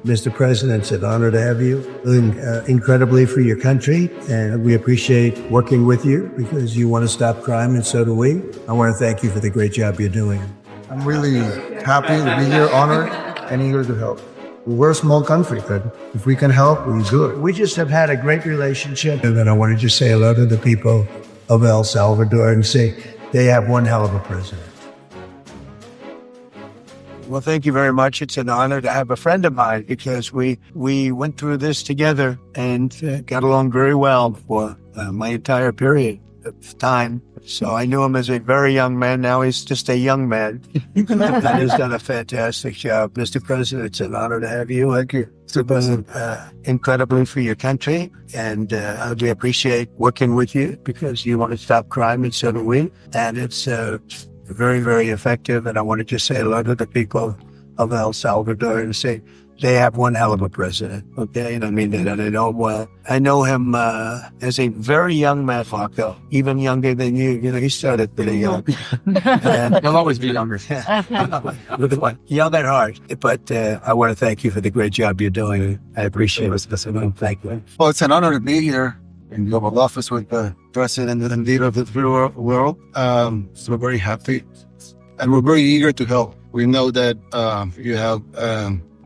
Mr. President, it's an honor to have you. Doing incredibly for your country, and we appreciate working with you because you want to stop crime, and so do we. I want to thank you for the great job you're doing. I'm really happy to be here, honored, and eager to help. We're a small country, but if we can help, we do it. We just have had a great relationship, and I want to just say hello to the people of El Salvador and say they have one hell of a president. Well, thank you very much. It's an honor to have a friend of mine because we went through this together and got along very well for my entire period of time. So I knew him as a very young man. Now he's just a young man. And he's done a fantastic job. Mr. President, it's an honor to have you. Thank you. Mr. President, incredibly for your country. And we appreciate working with you because you want to stop crime, and so do we. And it's very, very effective. And I want to just say hello to the people of El Salvador and say they have one hell of a president. Okay. And I mean that. And I know him well. I know him as a very young man, Marco, even younger than you. You know, he started pretty young. He'll always be younger. Young at heart. But I want to thank you for the great job you're doing. I appreciate it. Thank you. Well, it's an honor to be here in the Oval Office with the president and leader of the free world. So we're very happy and we're very eager to help. We know that you have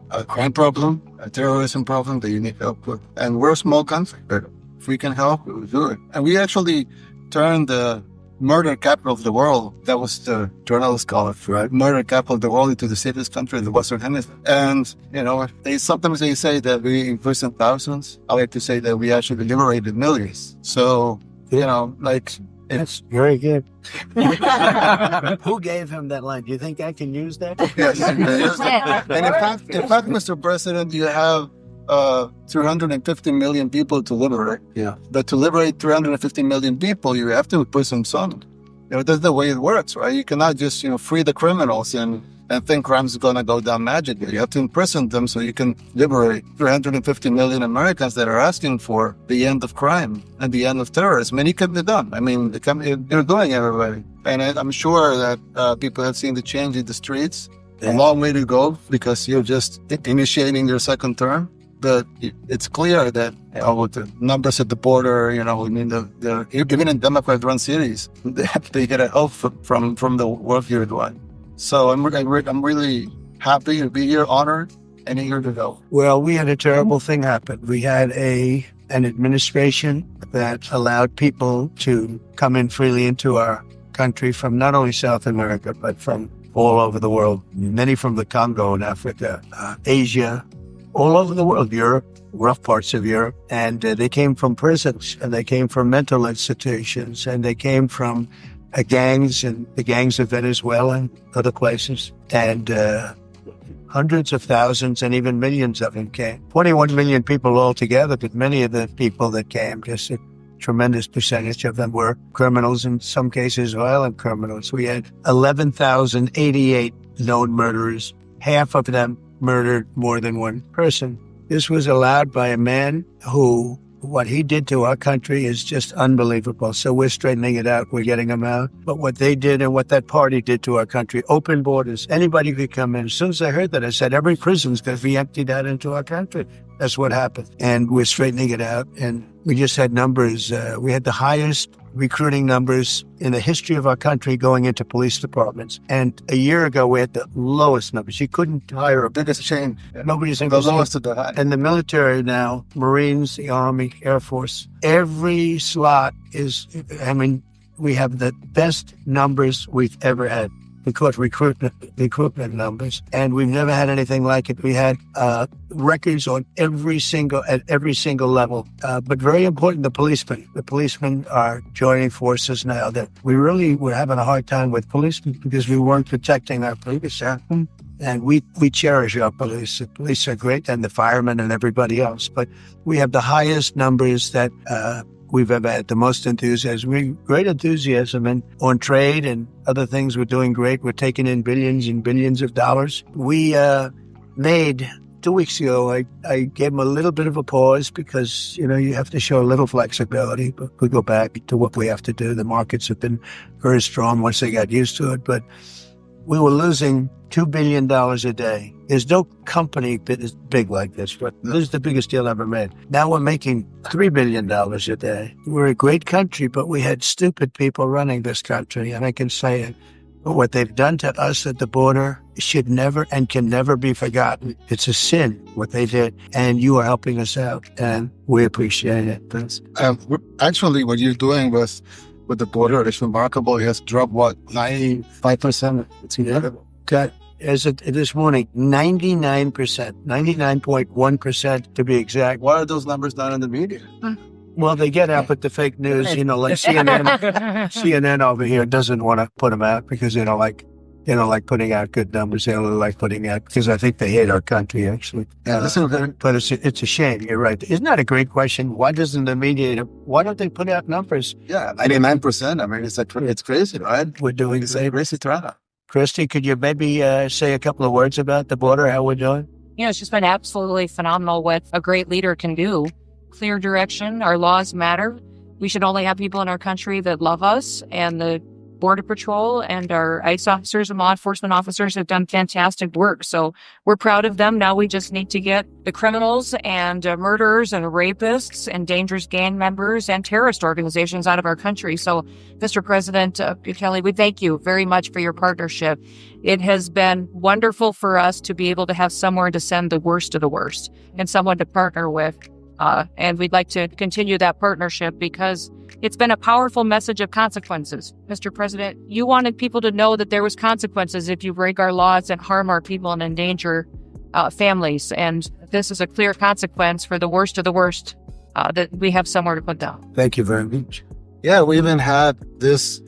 a crime problem, a terrorism problem that you need help with. And we're a small country, but if we can help, we will do it. And we actually turned the murder capital of the world, that was the journalists call it, right? Murder capital of the world into the safest country in the Western Hemisphere. And, you know, sometimes they say that we imprisoned thousands. I like to say that we actually liberated millions. So, you know, like, it's very good. Who gave him that line? Do you think I can use that? Yes. And in fact, Mr. President, you have 350 million people to liberate. Yeah. But to liberate 350 million people, you have to put some sun. You know, that's the way it works, right? You cannot just, you know, free the criminals and think crime's going to go down magically. You have to imprison them so you can liberate 350 million Americans that are asking for the end of crime and the end of terrorism. And it can be done. I mean, they're doing everybody. And I'm sure that people have seen the change in the streets. A long way to go because you're just initiating your second term. But it's clear that, you know, with the numbers at the border, you know, I mean, even in Democrat-run cities, they get a help from the work you're doing. So I'm really happy to be here, honored, and eager to go. Well, we had a terrible thing happen. We had an administration that allowed people to come in freely into our country from not only South America, but from all over the world, many from the Congo and Africa, Asia, all over the world, Europe, rough parts of Europe. And they came from prisons, and they came from mental institutions, and they came from gangs and the gangs of Venezuela and other places. And hundreds of thousands and even millions of them came. 21 million people altogether, but many of the people that came, just a tremendous percentage of them were criminals, in some cases violent criminals. We had 11,088 known murderers. Half of them murdered more than one person. This was allowed by a man who, what he did to our country is just unbelievable. So we're straightening it out. We're getting them out. But what they did and what that party did to our country, open borders, anybody could come in. As soon as I heard that, I said, every prison's going to be emptied out into our country. That's what happened. And we're straightening it out. And we just had numbers. We had the highest recruiting numbers in the history of our country going into police departments. And a year ago, we had the lowest numbers. You couldn't hire a biggest shame. Nobody's the lowest of the high. And the military now, Marines, the Army, Air Force, every slot is, I mean, we have the best numbers we've ever had. Because recruitment numbers, and we've never had anything like it. We had records on at every single level. But very important, the policemen. The policemen are joining forces now. That we really were having a hard time with policemen because we weren't protecting our police. And we cherish our police. The police are great, and the firemen and everybody else. But we have the highest numbers that we've ever had, the most enthusiasm, great enthusiasm, and on trade and other things. We're doing great. We're taking in billions and billions of dollars. We made 2 weeks ago, I gave them a little bit of a pause because, you know, you have to show a little flexibility, but we go back to what we have to do. The markets have been very strong once they got used to it. But we were losing $2 billion a day. There's no company that is big like this, but this is the biggest deal ever made. Now we're making $3 billion a day. We're a great country, but we had stupid people running this country, and I can say it. But what they've done to us at the border should never and can never be forgotten. It's a sin, what they did, and you are helping us out, and we appreciate it. Actually, what you're doing with the border is remarkable. It has dropped, 95%? It's incredible. Got, this morning, 99%, 99.1% to be exact. Why are those numbers not in the media? Well, they get out with the fake news, like CNN. CNN over here doesn't want to put them out because they don't like putting out good numbers. They only like putting out because I think they hate our country, actually. Yeah, but it's a shame. You're right. Isn't that a great question? Why doesn't the media? Why don't they put out numbers? Yeah, 99%. I mean, it's crazy, right? We're doing it's a crazy drama. Christy, could you maybe say a couple of words about the border? How we're doing? It's just been absolutely phenomenal what a great leader can do. Clear direction. Our laws matter. We should only have people in our country that love us, and the Border Patrol and our ICE officers and law enforcement officers have done fantastic work. So we're proud of them. Now we just need to get the criminals and murderers and rapists and dangerous gang members and terrorist organizations out of our country. So, Mr. President Bukele, we thank you very much for your partnership. It has been wonderful for us to be able to have somewhere to send the worst of the worst and someone to partner with. And we'd like to continue that partnership because it's been a powerful message of consequences. Mr. President, you wanted people to know that there was consequences if you break our laws and harm our people and endanger families. And this is a clear consequence for the worst of the worst that we have somewhere to put down. Thank you very much. Yeah, we even had this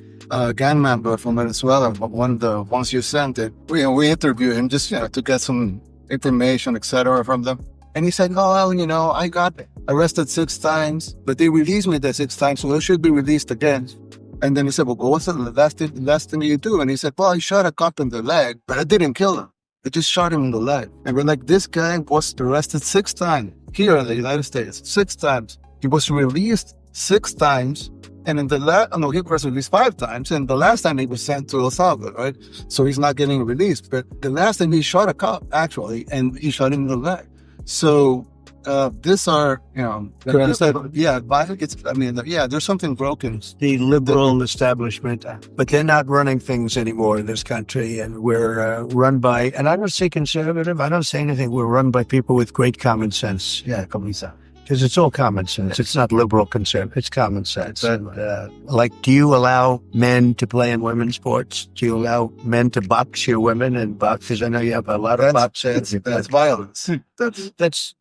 gang member from Venezuela, one of the ones you sent it. We interviewed him just to get some information, etc. from them. And he said, I got arrested 6 times, but they released me the 6 times, so I should be released again. And then he said, well, what's the last thing you do? And he said, well, I shot a cop in the leg, but I didn't kill him. I just shot him in the leg. And we're like, this guy was arrested 6 times here in the United States, 6 times. He was released 6 times. And in the he was released 5 times. And the last time he was sent to El Salvador, right? So he's not getting released. But the last time he shot a cop, actually, and he shot him in the leg. So these are, there's something broken. The liberal establishment, but they're not running things anymore in this country. And we're run by, and I don't say conservative, I don't say anything. We're run by people with great common sense. Yeah, because it's all common sense. It's not liberal conservative. It's common sense. And, do you allow men to play in women's sports? Do you allow men to box your women and box? Because I know you have a lot of boxers. That's violence. That's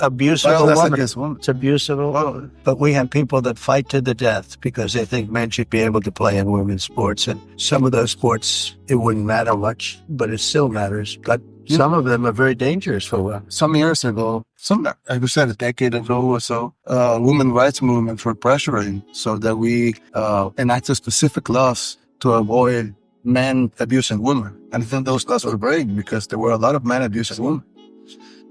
abuse of a woman. It's abuse of a woman. But we have people that fight to the death because they think men should be able to play in women's sports. And some of those sports, it wouldn't matter much, but it still matters. But some of them are very dangerous for women. Some years ago, I would say a decade ago or so, women rights movement were pressuring so that we enacted specific laws to avoid men abusing women. And I think those laws were breaking because there were a lot of men abusing women.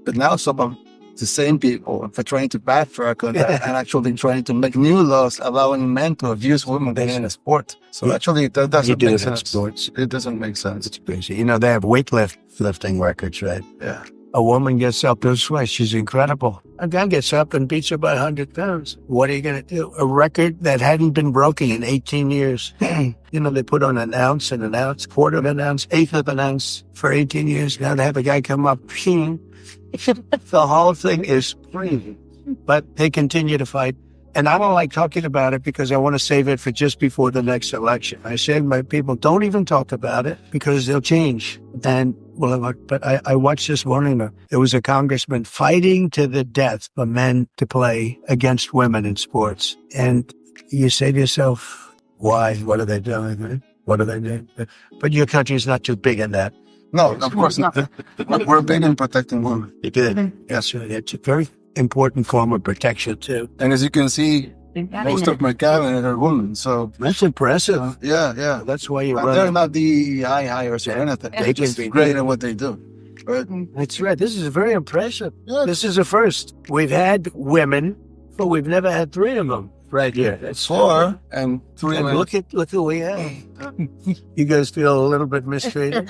But now some of the same people are trying to backtrack on that and actually trying to make new laws allowing men to abuse women in a sport. So actually, that doesn't make sense. Sports. It doesn't make sense. It's crazy. They have weightlifting records, right? Yeah. A woman gets up this way. She's incredible. A guy gets up and beats her by 100 pounds. What are you going to do? A record that hadn't been broken in 18 years. They put on an ounce, quarter of an ounce, eighth of an ounce for 18 years. Now to have a guy come up, the whole thing is crazy. But they continue to fight. And I don't like talking about it because I want to save it for just before the next election. I say to my people, don't even talk about it because they'll change. And but I watched this morning. There was a congressman fighting to the death for men to play against women in sports. And you say to yourself, why? What are they doing? What are they doing? But your country is not too big in that. No, of course not. We're big in protecting women. You did. Yes, it's a very important form of protection, too. And as you can see, most of my cabinet are women, so... That's impressive. Yeah. That's why you're running. They're not the hires or anything. They're just great at what they do. Right? That's right. This is very impressive. Yeah. This is a first. We've had women, but we've never had 3 of them. right here. That's 4 and 3 And minutes. look who we have. You guys feel a little bit mistreated?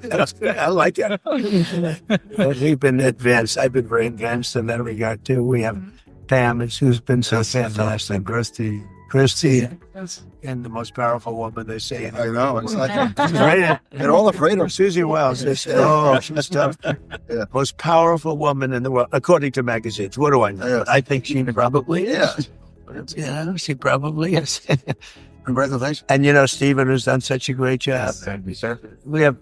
That's good. I like it. We've been advanced. I've been very advanced in that regard too. We have Pam, who's been so fantastic. Christy, and the most powerful woman they say. I know. Exactly. She's rated. They're all afraid of Susie Wells. They say, oh, she's tough. Yeah. Most powerful woman in the world, according to magazines. What do I know? Yeah. I think she probably is. Yeah. She probably is. Congratulations. And Stephen, who's done such a great job. We have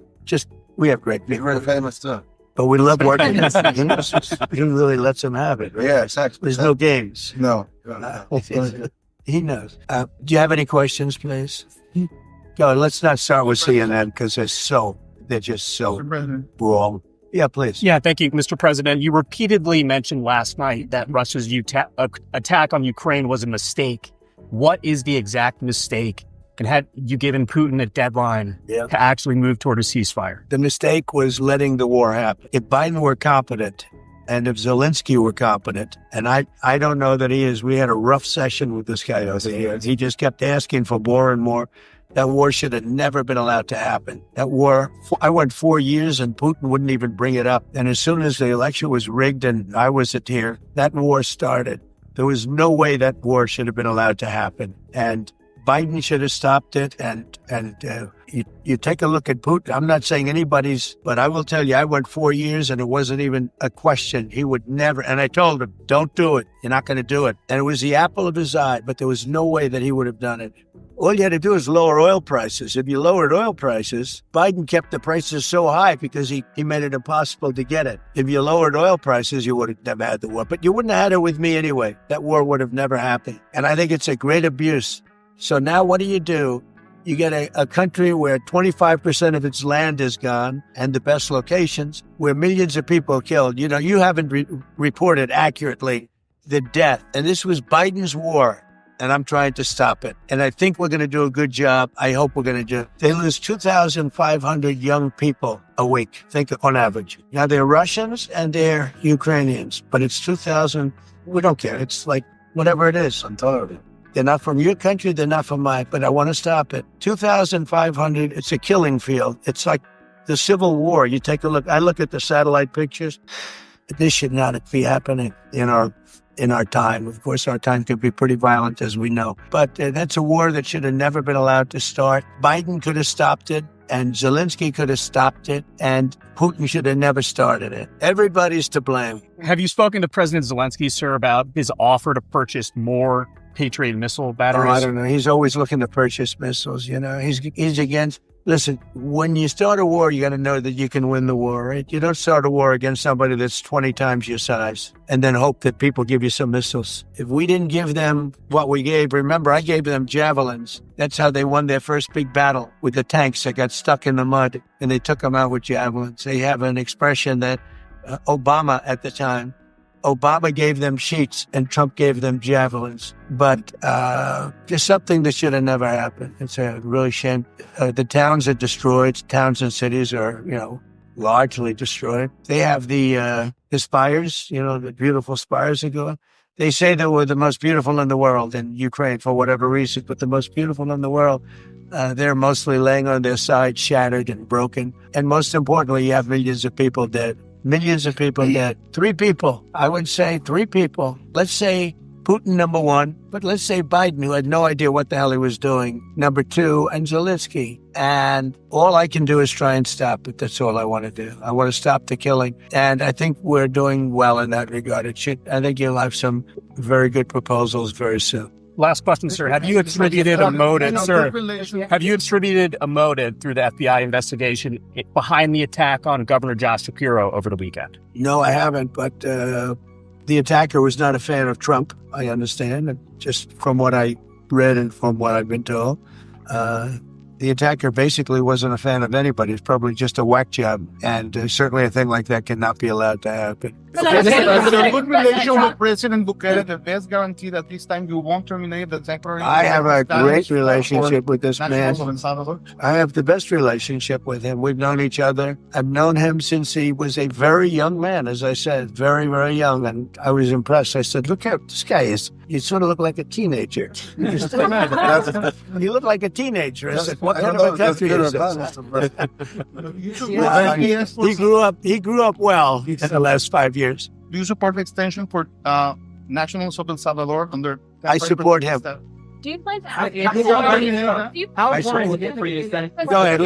great You're people, very famous too. but we love working. He really lets them have it. Right? Yeah, exactly. There's no games. No. He knows. Do you have any questions, please? Go. Let's not start with CNN because they're just so wrong. Yeah, please. Yeah, thank you, Mr. President. You repeatedly mentioned last night that Russia's attack on Ukraine was a mistake. What is the exact mistake? And had you given Putin a deadline to actually move toward a ceasefire? The mistake was letting the war happen. If Biden were competent, and if Zelensky were competent, and I don't know that he is. We had a rough session with this guy over here. He just kept asking for more and more. That war should have never been allowed to happen. That war, I went 4 years and Putin wouldn't even bring it up. And as soon as the election was rigged and I was here, that war started. There was no way that war should have been allowed to happen. And Biden should have stopped it. And you take a look at Putin. I'm not saying anybody's, but I will tell you, I went 4 years and it wasn't even a question. He would never. And I told him, don't do it. You're not going to do it. And it was the apple of his eye, but there was no way that he would have done it. All you had to do is lower oil prices. If you lowered oil prices, Biden kept the prices so high because he made it impossible to get it. If you lowered oil prices, you would have never had the war. But you wouldn't have had it with me anyway. That war would have never happened. And I think it's a great abuse. So now what do? You get a country where 25% of its land is gone and the best locations, where millions of people are killed. You haven't reported accurately the death. And this was Biden's war. And I'm trying to stop it. And I think we're going to do a good job. I hope we're going to do. They lose 2,500 young people a week, think on average. Now, they're Russians and they're Ukrainians, but it's 2,000. We don't care. It's like whatever it is. I'm tired of it. They're not from your country. They're not from mine, but I want to stop it. 2,500. It's a killing field. It's like the Civil War. You take a look. I look at the satellite pictures. This should not be happening in our time. Of course, our time could be pretty violent, as we know. But that's a war that should have never been allowed to start. Biden could have stopped it, and Zelensky could have stopped it, and Putin should have never started it. Everybody's to blame. Have you spoken to President Zelensky, sir, about his offer to purchase more Patriot missile batteries? Oh, I don't know. He's always looking to purchase missiles. He's against. Listen, when you start a war, you got to know that you can win the war, right? You don't start a war against somebody that's 20 times your size and then hope that people give you some missiles. If we didn't give them what we gave, remember, I gave them javelins. That's how they won their first big battle with the tanks that got stuck in the mud, and they took them out with javelins. They have an expression that Obama at the time, Obama gave them sheets and Trump gave them javelins. But just something that should have never happened. It's a really shame. The towns are destroyed. Towns and cities are, largely destroyed. They have the spires, the beautiful spires that go up. They say they were the most beautiful in the world in Ukraine for whatever reason, but the most beautiful in the world. They're mostly laying on their side, shattered and broken. And most importantly, you have millions of people dead. Millions of people dead. 3 people. I would say 3 people. Let's say Putin, number 1, but let's say Biden, who had no idea what the hell he was doing, number 2, and Zelensky. And all I can do is try and stop it. That's all I want to do. I want to stop the killing. And I think we're doing well in that regard. I think you'll have some very good proposals very soon. Last question, sir. Have you attributed a motive, Have you attributed a motive through the FBI investigation behind the attack on Governor Josh Shapiro over the weekend? No, I haven't. But the attacker was not a fan of Trump, I understand. And just from what I read and from what I've been told, the attacker basically wasn't a fan of anybody. It's probably just a whack job. And certainly a thing like that cannot be allowed to happen. President, good relation with President Bukele, the best guarantee that this time you won't terminate the temporary. I have a great relationship with this man. nationals of El Salvador. I have the best relationship with him. We've known each other. I've known him since he was a very young man, as I said, very, very young. And I was impressed. I said, look at this guy. You sort of look like a teenager. You look like a teenager. I said, what kind of a country is this? He grew up well in the last 5 years. Do you support the extension for nationals of El Salvador under? I support him. Do you plan to Go ahead.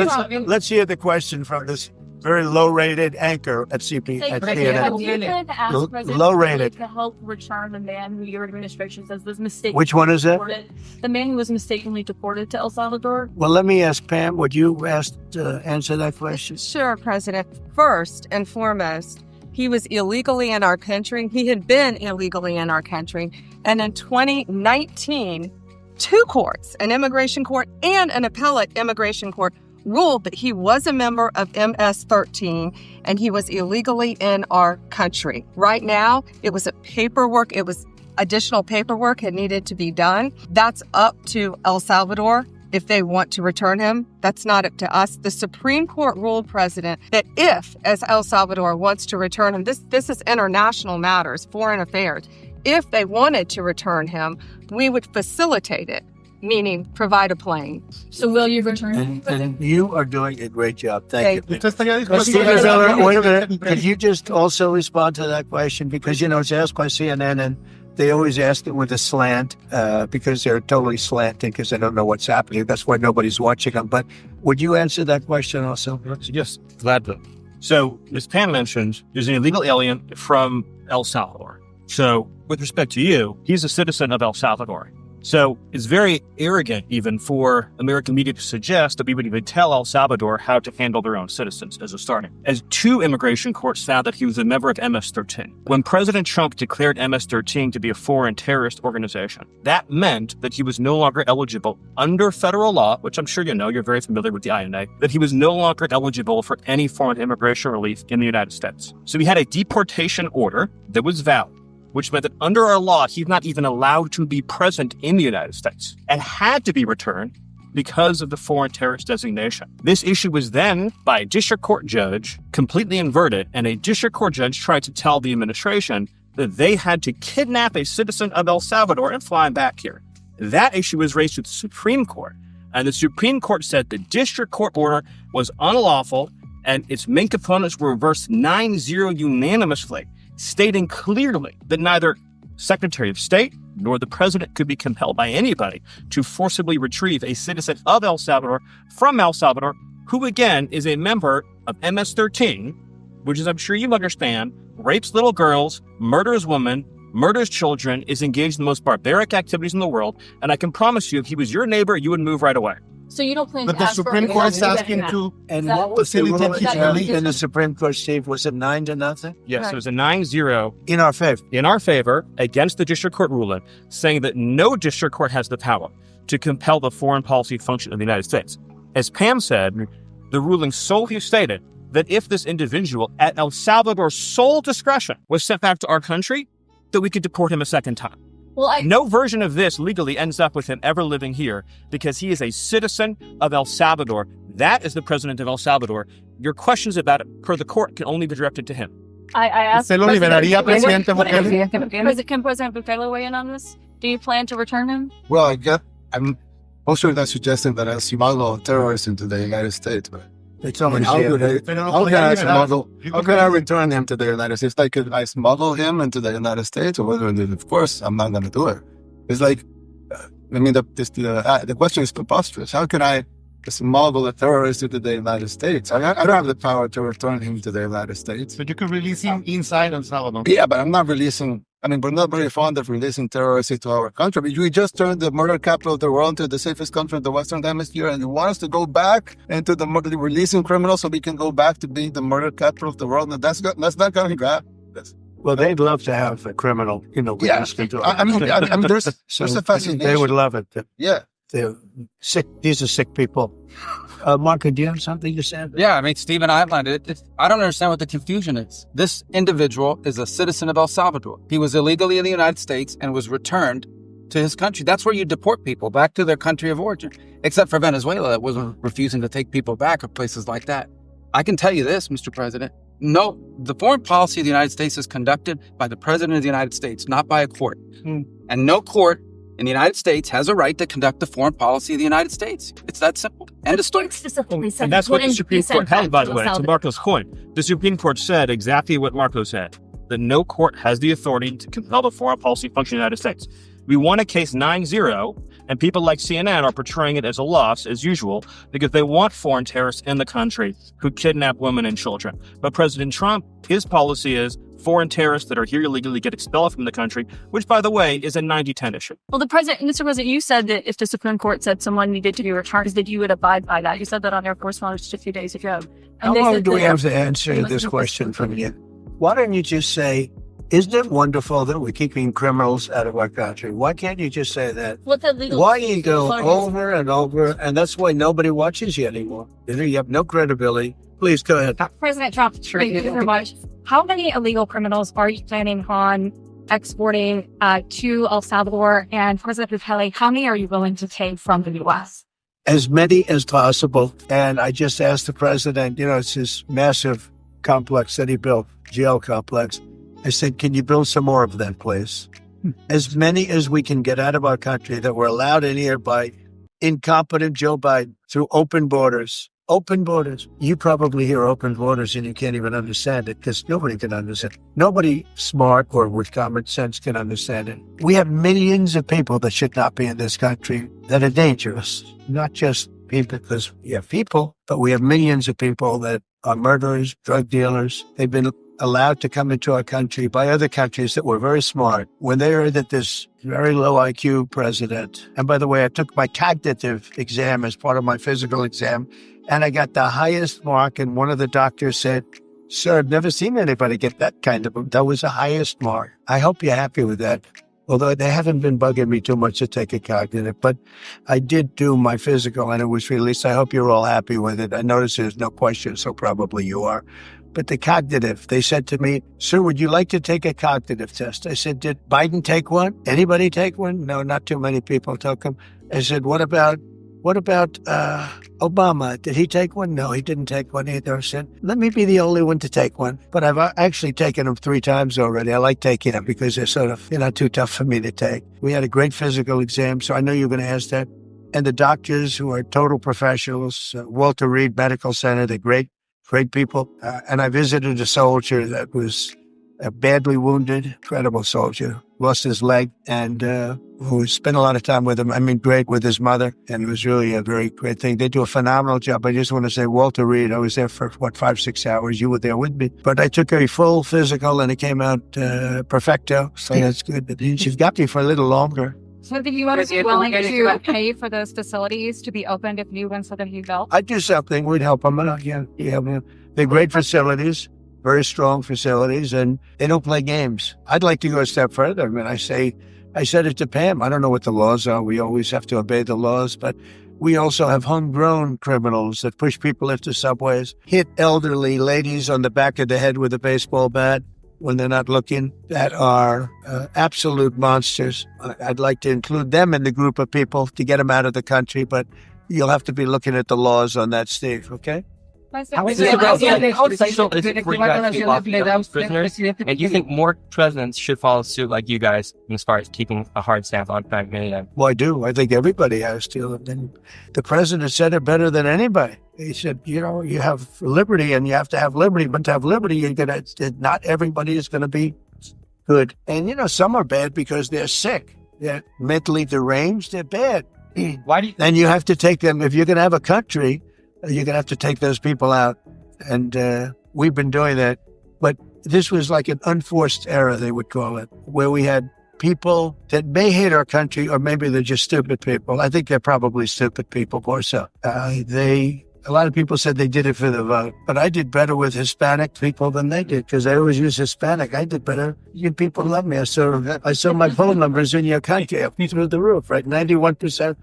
Let's hear the question from this very low-rated anchor at CNN. Do you plan to ask President Low-rated. Bukele to help return the man who your administration says was mistakenly Which one is that? deported? The man who was mistakenly deported to El Salvador? Well, let me ask Pam. Would you answer that question? Sure, President. First and foremost, he was illegally in our country. He had been illegally in our country. And in 2019, two courts, an immigration court and an appellate immigration court, ruled that he was a member of MS-13 and he was illegally in our country. Right now, it was additional paperwork had needed to be done. That's up to El Salvador if they want to return him. That's not up to us. The Supreme Court ruled, President, that if, as El Salvador wants to return him, this is international matters, foreign affairs. If they wanted to return him, we would facilitate it, meaning provide a plane. So will you return him? And you are doing a great job. Thank you. Stephen Miller, wait a minute. Could you just also respond to that question? Because, it's asked by CNN and they always ask it with a slant because they're totally slanting because they don't know what's happening. That's why nobody's watching them. But would you answer that question also? Yes, glad to. So, as Pam mentioned, there's an illegal alien from El Salvador. So, with respect to you, he's a citizen of El Salvador. So it's very arrogant even for American media to suggest that we would even tell El Salvador how to handle their own citizens as a starting. As two immigration courts found that he was a member of MS-13. When President Trump declared MS-13 to be a foreign terrorist organization, that meant that he was no longer eligible under federal law, which I'm sure you know, you're very familiar with the INA, that he was no longer eligible for any form of immigration relief in the United States. So he had a deportation order that was valid, which meant that under our law, he's not even allowed to be present in the United States and had to be returned because of the foreign terrorist designation. This issue was then, by a district court judge, completely inverted, and a district court judge tried to tell the administration that they had to kidnap a citizen of El Salvador and fly him back here. That issue was raised to the Supreme Court, and the Supreme Court said the district court order was unlawful, and its main components were reversed 9-0 unanimously, stating clearly that neither Secretary of State nor the president could be compelled by anybody to forcibly retrieve a citizen of El Salvador from El Salvador, who again is a member of MS-13, which, as I'm sure you understand, rapes little girls, murders women, murders children, is engaged in the most barbaric activities in the world. And I can promise you, if he was your neighbor, you would move right away. So you don't plan But to the ask Supreme for Court is asking to And what was the facilitate ruling his release. in the Supreme Court, Steve? Was it 9-0? Yes, it was a 9-0 In our favor. in our favor against the district court ruling, saying that no district court has the power to compel the foreign policy function of the United States. As Pam said, the ruling solely stated that if this individual at El Salvador's sole discretion was sent back to our country, that we could deport him a second time. Well, No version of this legally ends up with him ever living here because he is a citizen of El Salvador. That is the president of El Salvador. Your questions about it per the court can only be directed to him. I asked. Se lo liberaría, Presidente Bukele. Can President Bukele weigh in on this? Do you plan to return him? Well, I'm also not suggesting that I smuggle terrorists into the United States, but It's almost how here. can I return him to the United States? Like, could I smuggle him into the United States, or whether? Of course, I'm not going to do it. It's like, the question is preposterous. How can I smuggle a terrorist into the United States? I don't have the power to return him to the United States. But you could release him inside El Salvador. Yeah, but I'm not releasing. We're not very fond of releasing terrorists into our country. We just turned the murder capital of the world into the safest country in the Western Hemisphere, and you want us to go back into releasing criminals so we can go back to being the murder capital of the world? And that's not going to happen. Well, they'd love to have a criminal, Yeah, released into there's a fascination. They would love it. Yeah, They're sick. These are sick people. Marco, do you have something to say? Yeah, I mean, Stephen outlined it. I don't understand what the confusion is. This individual is a citizen of El Salvador. He was illegally in the United States and was returned to his country. That's where you deport people back to their country of origin, except for Venezuela that was refusing to take people back, or places like that. I can tell you this, Mr. President. No, the foreign policy of the United States is conducted by the President of the United States, not by a court. And no court in the United States has a right to conduct the foreign policy of the United States. It's that simple. End of story. And that's what the Supreme Court held, by the way, to Marco's point. The Supreme Court said exactly what Marco said, that no court has the authority to compel the foreign policy function of the United States. We won a case 9-0, and people like CNN are portraying it as a loss, as usual, because they want foreign terrorists in the country who kidnap women and children. But President Trump, his policy is foreign terrorists that are here illegally get expelled from the country, which, by the way, is a 90-10 issue. Well, Mr. President, you said that if the Supreme Court said someone needed to be returned, that you would abide by that. You said that on Air Force One just a few days ago. How long do we have to answer this question from you? Why don't you just say, isn't it wonderful that we're keeping criminals out of our country? Why can't you just say that? Why you go over and over, and that's why nobody watches you anymore. You have no credibility. Please go ahead. President Trump, thank you very much. How many illegal criminals are you planning on exporting to El Salvador? And President Bukele, how many are you willing to take from the U.S.? As many as possible. And I just asked the president, it's this massive complex that he built, jail complex. I said, can you build some more of them, please? As many as we can get out of our country that were allowed in here by incompetent Joe Biden through open borders. Open borders. You probably hear open borders and you can't even understand it because nobody can understand. Nobody smart or with common sense can understand it. We have millions of people that should not be in this country that are dangerous. Not just people, because we have people, but we have millions of people that are murderers, drug dealers. They've been allowed to come into our country by other countries that were very smart when they heard that this very low IQ president. And by the way, I took my cognitive exam as part of my physical exam, and I got the highest mark. And one of the doctors said, sir, I've never seen anybody get that kind of, that was the highest mark. I hope you're happy with that. Although they haven't been bugging me too much to take a cognitive, but I did do my physical and it was released. I hope you're all happy with it. I noticed there's no question, so probably you are. But the cognitive, they said to me, sir, would you like to take a cognitive test? I said, did Biden take one? Anybody take one? No, not too many people took them. I said, what about Obama? Did he take one? No, he didn't take one either. I said, let me be the only one to take one. But I've actually taken them 3 times already. I like taking them because they're sort of, too tough for me to take. We had a great physical exam, so I know you're going to ask that. And the doctors who are total professionals, Walter Reed Medical Center, they're great people. And I visited a soldier that was badly wounded, incredible soldier, lost his leg, and who spent a lot of time with him. I mean, great with his mother, and it was really a very great thing. They do a phenomenal job. I just want to say, Walter Reed, I was there for, 5-6 hours. You were there with me. But I took a full physical, and it came out perfecto, so that's good. But she's got me for a little longer. So the U.S. is willing to pay for those facilities to be opened if new ones for them be built? I'd do something. We'd help them out. Yeah. They're great facilities, very strong facilities, and they don't play games. I'd like to go a step further. I mean, I said it to Pam. I don't know what the laws are. We always have to obey the laws, but we also have homegrown criminals that push people into subways, hit elderly ladies on the back of the head with a baseball bat when they're not looking, that are absolute monsters. I'd like to include them in the group of people to get them out of the country, but you'll have to be looking at the laws on that, Steve, okay? And you think more presidents should follow suit like you guys as far as keeping a hard stance on crime? Well, I do. I think everybody has to. And the president said it better than anybody. He said, you have liberty and you have to have liberty, but to have liberty, not everybody is going to be good. And, some are bad because they're sick. They're mentally deranged. They're bad. Why do you? And you have to take them. If you're going to have a country, you're going to have to take those people out. And we've been doing that. But this was like an unforced error, they would call it, where we had people that may hate our country, or maybe they're just stupid people. I think they're probably stupid people more so. They A lot of people said they did it for the vote, but I did better with Hispanic people than they did because I always use Hispanic. I did better. You people love me. I saw my phone numbers in your country up through the roof, right? 91%.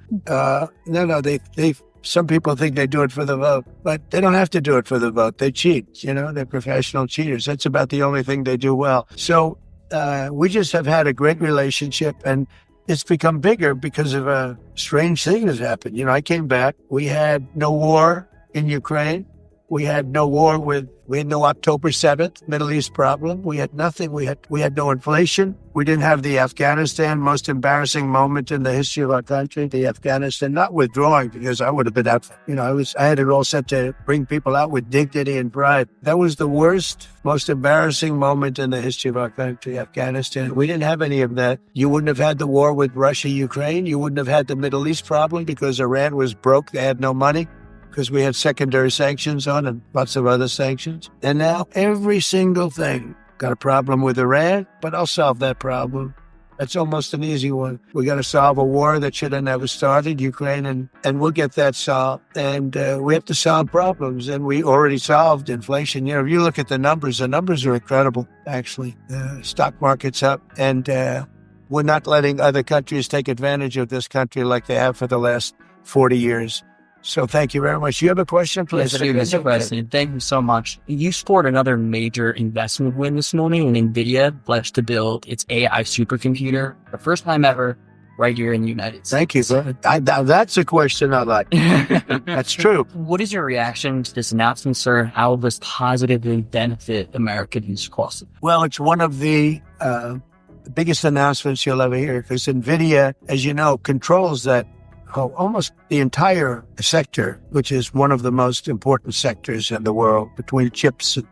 They some people think they do it for the vote, but they don't have to do it for the vote. They cheat, they're professional cheaters. That's about the only thing they do well. So we just have had a great relationship, and it's become bigger because of a strange thing that's happened. I came back. We had no war in Ukraine. We had no no October 7th Middle East problem. We had nothing. We had no inflation. We didn't have the Afghanistan, most embarrassing moment in the history of our country, the Afghanistan, not withdrawing because I would have been out. I had it all set to bring people out with dignity and pride. That was the worst, most embarrassing moment in the history of our country, Afghanistan. We didn't have any of that. You wouldn't have had the war with Russia, Ukraine. You wouldn't have had the Middle East problem because Iran was broke. They had no money, because we had secondary sanctions on and lots of other sanctions. And now every single thing. Got a problem with Iran, but I'll solve that problem. That's almost an easy one. We got to solve a war that should have never started, Ukraine, and we'll get that solved. And we have to solve problems, and we already solved inflation. If you look at the numbers are incredible, actually. The stock market's up, and we're not letting other countries take advantage of this country like they have for the last 40 years. So thank you very much. You have a question, please? Yes, Mr. President. Thank you so much. You scored another major investment win this morning when Nvidia pledged to build its AI supercomputer, the first time ever, right here in the United States. Thank you, sir. That's a question I like. That's true. What is your reaction to this announcement, sir? How will this positively benefit Americans across the world? Well, it's one of the biggest announcements you'll ever hear because Nvidia, as you know, controls that almost the entire sector, which is one of the most important sectors in the world between chips and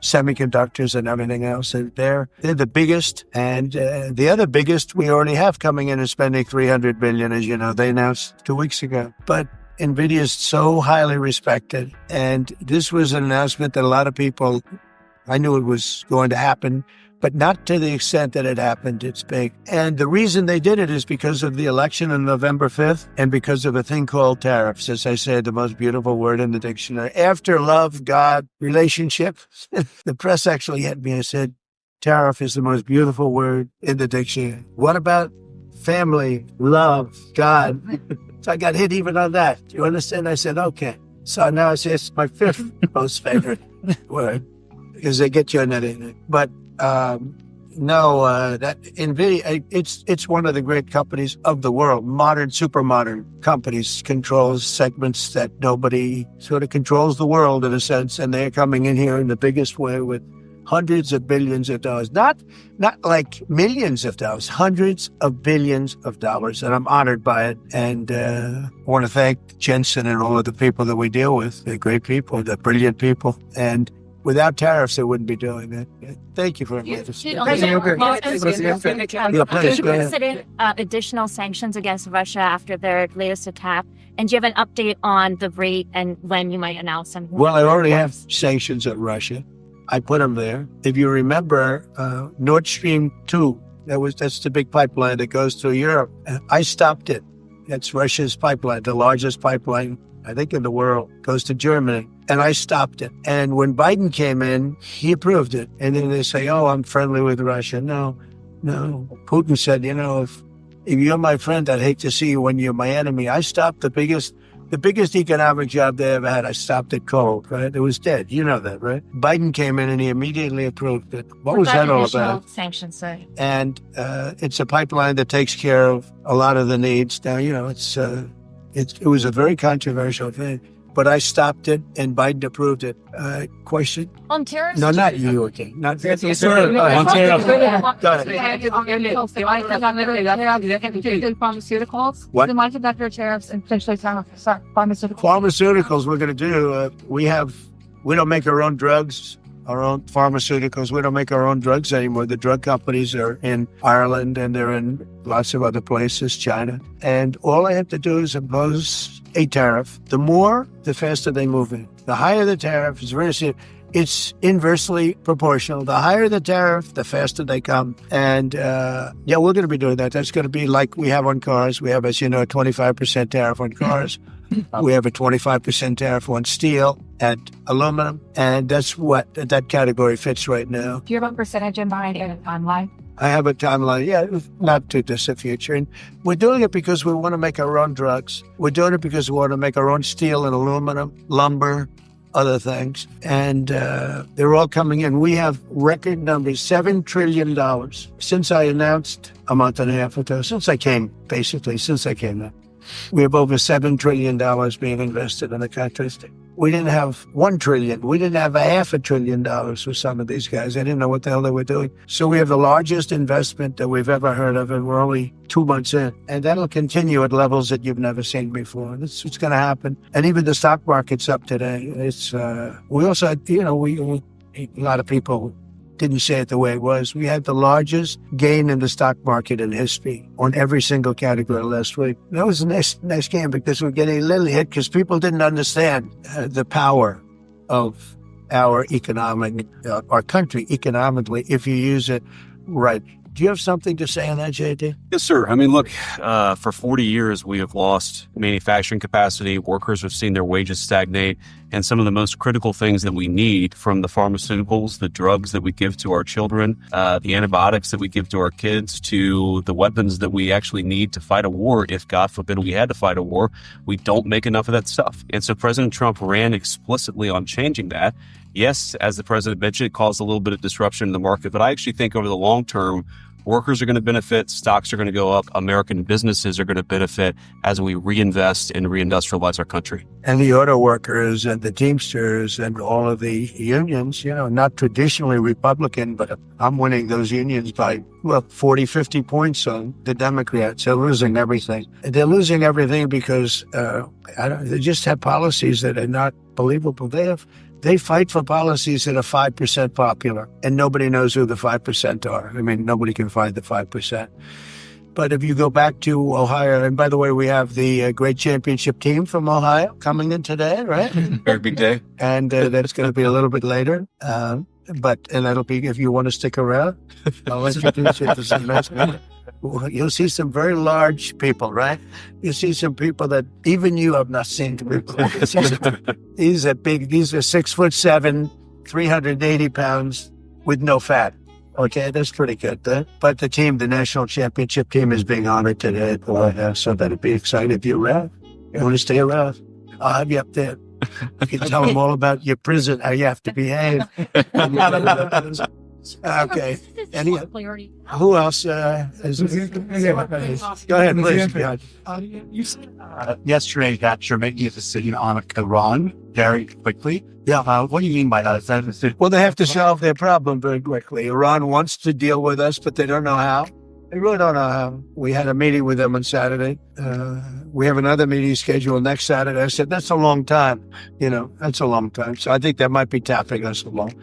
semiconductors and everything else. And they're the biggest. And the other biggest we already have coming in and spending $300 billion, as you know, they announced 2 weeks ago. But Nvidia is so highly respected. And this was an announcement that a lot of people, I knew it was going to happen, but not to the extent that it happened. It's big. And the reason they did it is because of the election on November 5th and because of a thing called tariffs. As I said, the most beautiful word in the dictionary. After love, God, relationship. The press actually hit me and said, tariff is the most beautiful word in the dictionary. What about family, love, God? So I got hit even on that. Do you understand? I said, okay. So now I say it's my fifth most favorite word because they get you on anything. But that Nvidia, it's one of the great companies of the world. Modern, super modern companies, controls segments that nobody sort of controls the world in a sense, and they're coming in here in the biggest way with hundreds of billions of dollars, not like millions of dollars, hundreds of billions of dollars, and I'm honored by it. And I want to thank Jensen and all of the people that we deal with. They're great people, they're brilliant people, and without tariffs, they wouldn't be doing it. Thank you very much. President, additional sanctions against Russia after their latest attack. And do you have an update on the rate and when you might announce them? Well, I already have sanctions at Russia. I put them there. If you remember, Nord Stream 2, that's the big pipeline that goes through Europe. I stopped it. That's Russia's pipeline, the largest pipeline, I think, in the world, goes to Germany. And I stopped it. And when Biden came in, he approved it. And then they say, oh, I'm friendly with Russia. No. Putin said, if you're my friend, I'd hate to see you when you're my enemy. I stopped the biggest economic job they ever had. I stopped it cold, right? It was dead. You know that, right? Biden came in and he immediately approved it. What was that all about? Sanctions, sorry. And it's a pipeline that takes care of a lot of the needs. Now, it was a very controversial thing. But I stopped it, and Biden approved it. Question? On tariffs? No, not you, okay. Not on tariffs. Pharmaceuticals? What? The semiconductor tariffs and potentially pharmaceuticals. Pharmaceuticals we're going to do. We don't make our own drugs, our own pharmaceuticals. We don't make our own drugs anymore. The drug companies are in Ireland, and they're in lots of other places, China. And all I have to do is impose a tariff. The more, the faster they move in. The higher the tariff is very serious. It's inversely proportional. The higher the tariff, the faster they come. And we're going to be doing that. That's going to be like we have on cars. We have, as you know, a 25% tariff on cars. We have a 25% tariff on steel and aluminum, and that's what that category fits right now. Do you have a percentage in mind and a timeline? I have a timeline, not too distant future. And we're doing it because we want to make our own drugs. We're doing it because we want to make our own steel and aluminum, lumber, other things. And they're all coming in. We have record numbers, $7 trillion. Since I announced a month and a half ago, since I came up, we have over $7 trillion being invested in the country. We didn't have $1 trillion. We didn't have $500 billion for some of these guys. They didn't know what the hell they were doing. So we have the largest investment that we've ever heard of, and we're only 2 months in. And that'll continue at levels that you've never seen before. That's what's going to happen. And even the stock market's up today. It's we also had, a lot of people didn't say it the way it was. We had the largest gain in the stock market in history on every single category last week. That was a nice game because we're getting a little hit because people didn't understand the power of our country economically if you use it right. Do you have something to say on that, JD? Yes, sir. I mean, look, for 40 years, we have lost manufacturing capacity. Workers have seen their wages stagnate. And some of the most critical things that we need, from the pharmaceuticals, the drugs that we give to our children, the antibiotics that we give to our kids, to the weapons that we actually need to fight a war, if God forbid we had to fight a war, we don't make enough of that stuff. And so President Trump ran explicitly on changing that. Yes, as the president mentioned, it caused a little bit of disruption in the market, but I actually think over the long term, workers are going to benefit, stocks are going to go up, American businesses are going to benefit as we reinvest and reindustrialize our country. And the auto workers and the Teamsters and all of the unions, not traditionally Republican, but I'm winning those unions by, 40, 50 points on the Democrats. They're losing everything. They're losing everything because they just have policies that are not believable. They fight for policies that are 5% popular, and nobody knows who the 5% are. I mean, nobody can find the 5%. But if you go back to Ohio, and by the way, we have the great championship team from Ohio coming in today, right? Very big day. And that's going to be a little bit later. And that'll be, if you want to stick around, I'll introduce you to some nice people. You'll see some very large people, right? You see some people that even you have not seen before. These are big. These are 6'7", 380 pounds with no fat. Okay, that's pretty good. But the national championship team is being honored today at the White House, so that'd be exciting. If you're around, you want to stay around, I'll have you up there. You can tell them all about your prison, how you have to behave. Okay. Who else? Go ahead, please. You said yesterday that you're making a decision on Iran very quickly. Yeah. What do you mean by that? Well, they have to solve their problem very quickly. Iran wants to deal with us, but they don't know how. They really don't know how. We had a meeting with them on Saturday. We have another meeting scheduled next Saturday. I said, that's a long time. That's a long time. So I think that might be tapping us along.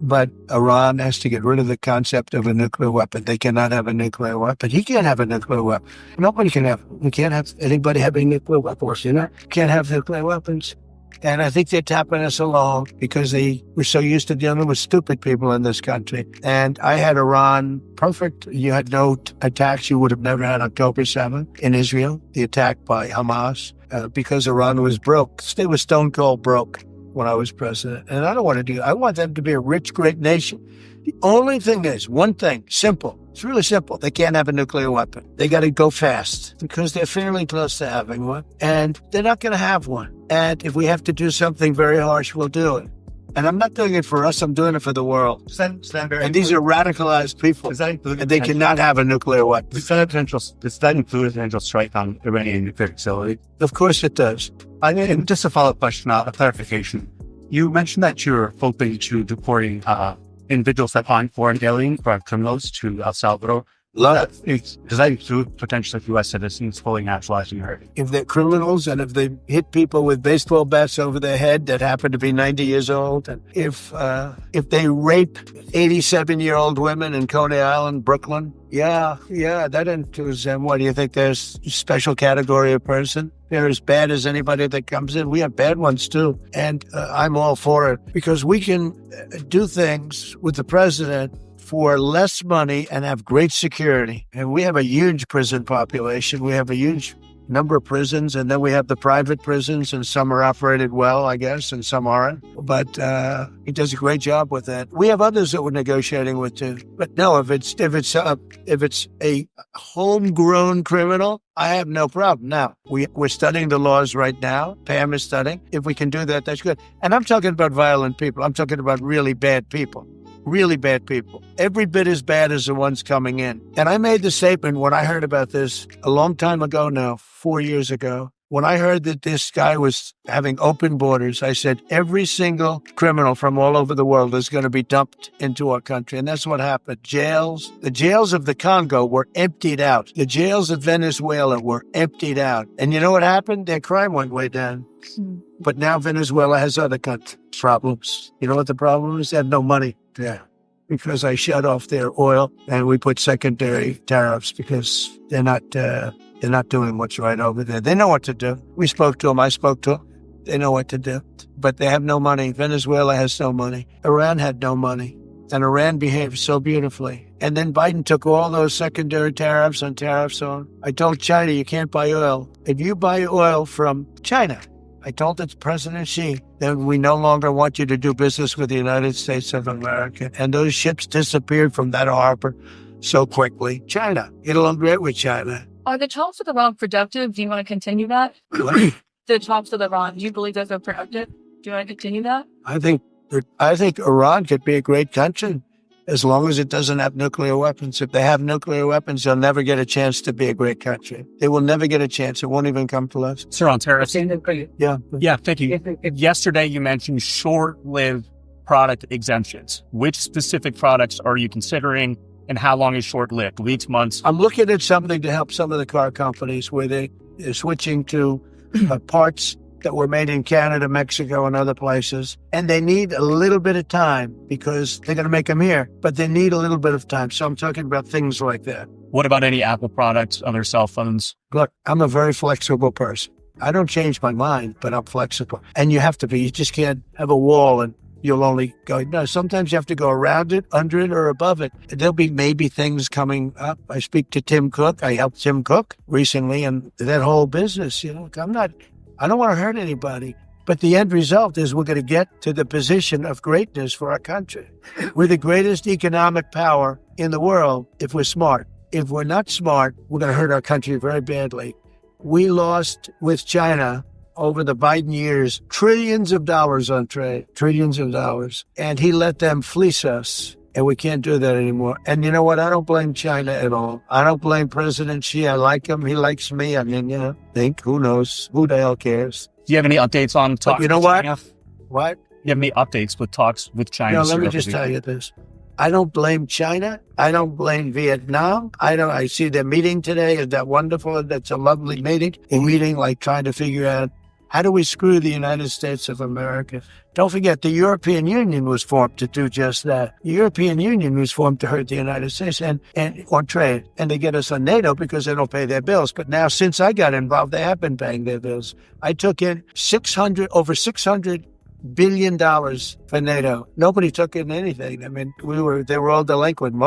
But Iran has to get rid of the concept of a nuclear weapon. They cannot have a nuclear weapon. He can't have a nuclear weapon. Nobody can have. We can't have anybody having nuclear weapons. Can't have nuclear weapons. And I think they're tapping us along because they were so used to dealing with stupid people in this country. And I had Iran perfect. You had no attacks. You would have never had October 7th in Israel, the attack by Hamas, because Iran was broke. They were stone cold broke when I was president. And I don't want to do that. I want them to be a rich, great nation. The only thing is, one thing, simple. It's really simple. They can't have a nuclear weapon. They got to go fast because they're fairly close to having one. And they're not going to have one. And if we have to do something very harsh, we'll do it. And I'm not doing it for us. I'm doing it for the world. And these are radicalized people. And they cannot have a nuclear weapon. Does that include a potential strike on Iranian nuclear facility? Of course it does. And just a follow-up question, a clarification. You mentioned that you're open to deporting individuals that aren't foreign aliens or criminals to El Salvador. Does that include potentially U.S. citizens fully naturalizing her? If they're criminals and if they hit people with baseball bats over their head that happen to be 90 years old, and if they rape 87-year-old women in Coney Island, Brooklyn, that includes them. What do you think? There's a special category of person? They're as bad as anybody that comes in. We have bad ones too. And I'm all for it because we can do things with the president for less money and have great security. And we have a huge prison population. We have a huge number of prisons, and then we have the private prisons, and some are operated well, I guess, and some aren't. But he does a great job with that. We have others that we're negotiating with too. But no, if it's a homegrown criminal, I have no problem. Now, we're studying the laws right now. Pam is studying. If we can do that, that's good. And I'm talking about violent people. I'm talking about really bad people. Really bad people. Every bit as bad as the ones coming in. And I made the statement when I heard about this a long time ago now, 4 years ago. When I heard that this guy was having open borders, I said, every single criminal from all over the world is going to be dumped into our country. And that's what happened. The jails of the Congo were emptied out. The jails of Venezuela were emptied out. And you know what happened? Their crime went way down. But now Venezuela has other problems. You know what the problem is? They have no money. Yeah. Because I shut off their oil and we put secondary tariffs because they're not doing what's right over there. They know what to do. We spoke to them. I spoke to them. They know what to do. But they have no money. Venezuela has no money. Iran had no money. And Iran behaved so beautifully. And then Biden took all those secondary tariffs on. I told China, you can't buy oil. If you buy oil from China, I told the President Xi, then we no longer want you to do business with the United States of America. And those ships disappeared from that harbor so quickly. China, get along great with China. Are the talks with Iran productive? Do you want to continue that? The talks with Iran, do you believe those are productive? Do you want to continue that? I think Iran could be a great country as long as it doesn't have nuclear weapons. If they have nuclear weapons, they'll never get a chance to be a great country. They will never get a chance. It won't even come to us. Sir, on tariffs. Yeah. Yeah, thank you. Yesterday, you mentioned short-lived product exemptions. Which specific products are you considering, and how long is short-lived? Weeks, months? I'm looking at something to help some of the car companies where they're switching to parts that were made in Canada, Mexico, and other places. And they need a little bit of time because they're going to make them here, but they need a little bit of time. So I'm talking about things like that. What about any Apple products, other cell phones? Look, I'm a very flexible person. I don't change my mind, but I'm flexible. And you have to be. You just can't have a wall and you'll only go. No, sometimes you have to go around it, under it, or above it. There'll be maybe things coming up. I speak to Tim Cook. I helped Tim Cook recently, and that whole business, I don't want to hurt anybody, but the end result is we're going to get to the position of greatness for our country. We're the greatest economic power in the world if we're smart. If we're not smart, we're going to hurt our country very badly. We lost with China over the Biden years trillions of dollars on trade, trillions of dollars, and he let them fleece us. And we can't do that anymore. And you know what? I don't blame China at all. I don't blame President Xi. I like him. He likes me. I mean, who knows? Who the hell cares? Do you have any updates on talks? But you know what? China? What? You have any updates with talks with China? No, let me just tell you this. I don't blame China. I don't blame Vietnam. I see their meeting today. Is that wonderful? That's a lovely meeting. A meeting like trying to figure out how do we screw the United States of America? Don't forget, the European Union was formed to do just that. The European Union was formed to hurt the United States and on trade. And they get us on NATO because they don't pay their bills. But now, since I got involved, they have been paying their bills. I took in over $600 billion for NATO. Nobody took in anything. I mean, they were all delinquent.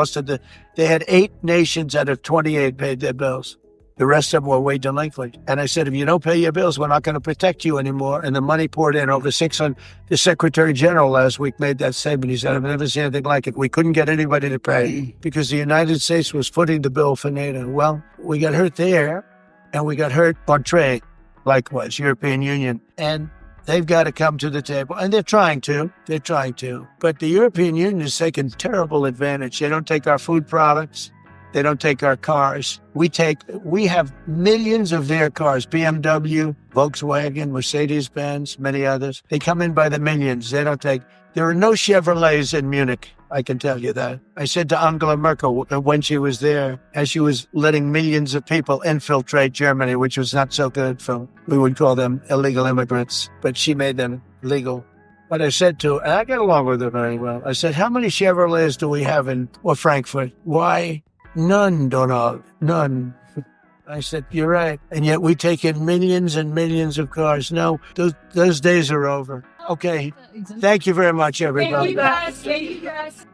They had 8 nations out of 28 paid their bills. The rest of them were way delinquent. And I said, if you don't pay your bills, we're not going to protect you anymore. And the money poured in over 600. The Secretary General last week made that statement. He said, I've never seen anything like it. We couldn't get anybody to pay because the United States was footing the bill for NATO. Well, we got hurt there, and we got hurt on trade, likewise, European Union. And they've got to come to the table. And they're trying to. But the European Union has taken terrible advantage. They don't take our food products. They don't take our cars. We have millions of their cars, BMW, Volkswagen, Mercedes-Benz, many others. They come in by the millions. There are no Chevrolets in Munich. I can tell you that. I said to Angela Merkel when she was there, as she was letting millions of people infiltrate Germany, which was not so good we would call them illegal immigrants, but she made them legal. But I said to her, and I get along with her very well, I said, how many Chevrolets do we have in Frankfurt? Why? None, Donald, none. I said, you're right. And yet we take in millions and millions of cars. No, those days are over. Okay. Thank you very much, everybody. Thank you, guys.